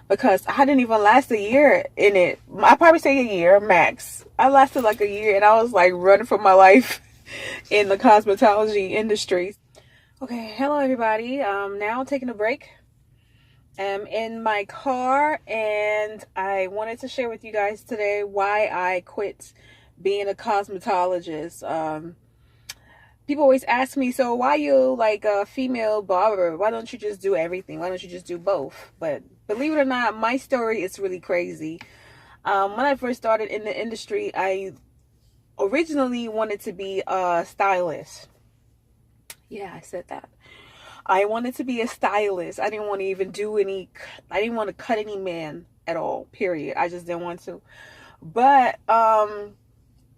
because I didn't even last a year in it. I probably say a year max. I lasted like a year, and I was like running for my life in the cosmetology industry. Okay, hello everybody. Now taking a break. I'm in my car, and I wanted to share with you guys today why I quit being a cosmetologist. People always ask me, so why you like a female barber? Why don't you just do everything? Why don't you just do both? But believe it or not, my story is really crazy. When I first started in the industry, I originally wanted to be a stylist. Yeah, I said that. I wanted to be a stylist. I didn't want to even I didn't want to cut any man at all, period. I just didn't want to. But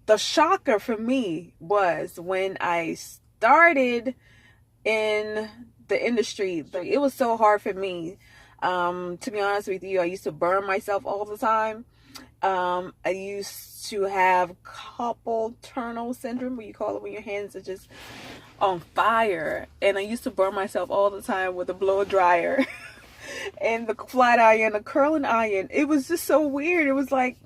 the shocker for me was when I started in the industry. It was so hard for me. To be honest with you, I used to burn myself all the time. I used to have carpal tunnel syndrome, what you call it when your hands are just on fire. And I used to burn myself all the time with a blow dryer and the flat iron, the curling iron. It was just so weird. It was like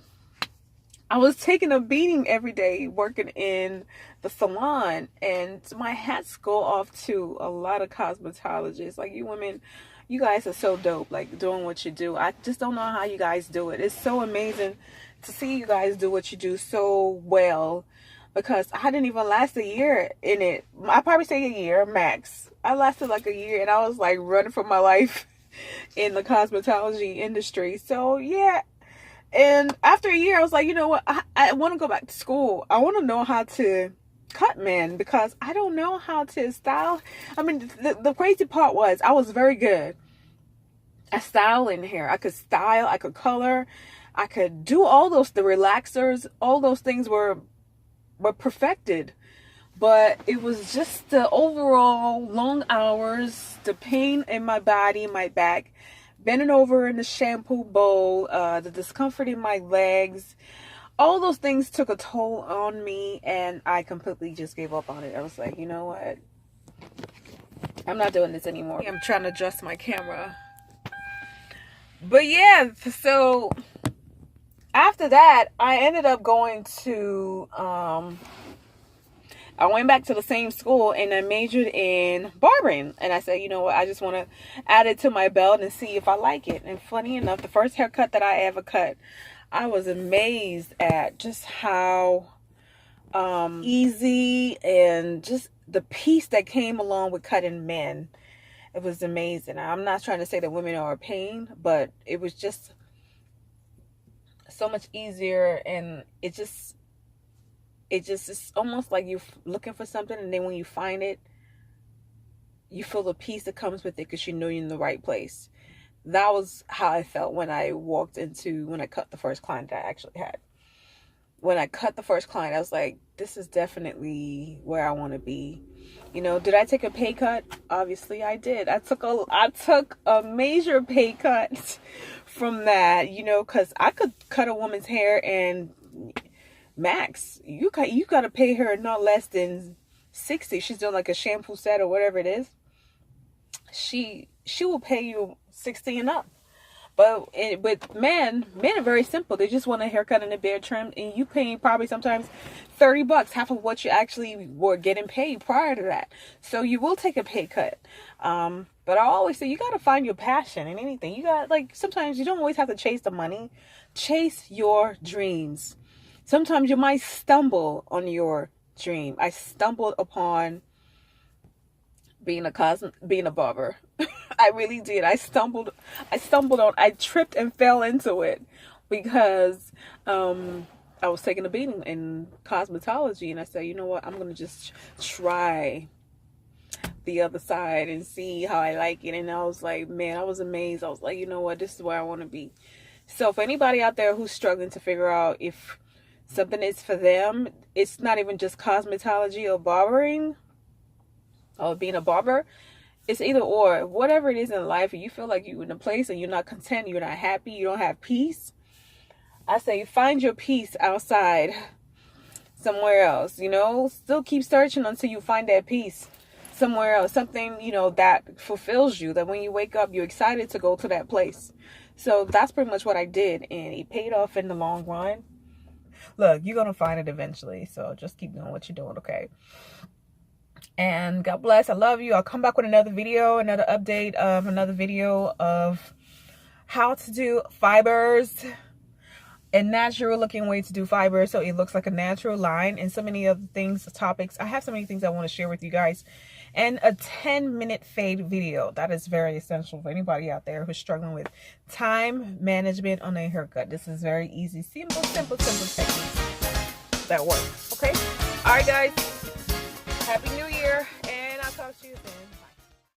I was taking a beating every day working in the salon, and my hats go off to a lot of cosmetologists. Like, you women, you guys are so dope, like doing what you do. I just don't know how you guys do it. It's so amazing to see you guys do what you do so well, because I didn't even last a year in it. I probably say a year max. I lasted like a year, and I was like running for my life in the cosmetology industry. So yeah. And after a year, I was like, you know what? I want to go back to school. I want to know how to cut men, because I don't know how to style. I mean, the crazy part was I was very good at styling hair. I could style, I could color, I could do all those, the relaxers, all those things were perfected. But it was just the overall long hours, the pain in my body, my back, bending over in the shampoo bowl, the discomfort in my legs, all those things took a toll on me, and I completely just gave up on it. I was like, you know what? I'm not doing this anymore. I'm trying to adjust my camera. But yeah, so after that, I ended up going to, I went back to the same school, and I majored in barbering. And I said, you know what, I just want to add it to my belt and see if I like it. And funny enough, the first haircut that I ever cut, I was amazed at just how easy, and just the peace that came along with cutting men. It was amazing. I'm not trying to say that women are a pain, but it was just so much easier, and it just is almost like you're looking for something, and then when you find it, you feel the peace that comes with it, because you know you're in the right place. That was how I felt when I cut the first client that I actually had. When I cut the first client, I was like, this is definitely where I want to be. You know, did I take a pay cut? Obviously I did. I took a major pay cut from that, you know, because I could cut a woman's hair, and max, you got to pay her not less than 60. She's doing like a shampoo set or whatever it is. She will pay you 60 and up. But with men are very simple. They just want a haircut and a beard trimmed, and you paying probably sometimes $30, half of what you actually were getting paid prior to that. So you will take a pay cut. But I always say, you got to find your passion in anything. You got, like, sometimes you don't always have to chase the money. Chase your dreams. Sometimes you might stumble on your dream. I stumbled upon being a barber. I really did. I tripped and fell into it, because I was taking a beating in cosmetology, and I said, you know what, I'm going to just try the other side and see how I like it. And I was like, man, I was amazed. I was like, you know what, this is where I want to be. So for anybody out there who's struggling to figure out if something is for them, it's not even just cosmetology or barbering or being a barber. It's either or. Whatever it is in life, and you feel like you're in a place and you're not content, you're not happy, you don't have peace, I say find your peace outside somewhere else. You know, still keep searching until you find that peace somewhere else. Something, you know, that fulfills you, that when you wake up, you're excited to go to that place. So that's pretty much what I did, and it paid off in the long run. Look, you're gonna find it eventually, so just keep doing what you're doing, okay? And God bless. I love you. I'll come back with another video, another update of another video of how to do fibers, a natural looking way to do fibers so it looks like a natural line, and so many other things, topics. I have so many things I want to share with you guys, and a 10-minute fade video that is very essential for anybody out there who's struggling with time management on a haircut. This is very easy, simple techniques that work. Okay, all right guys, happy new year, and I'll talk to you soon.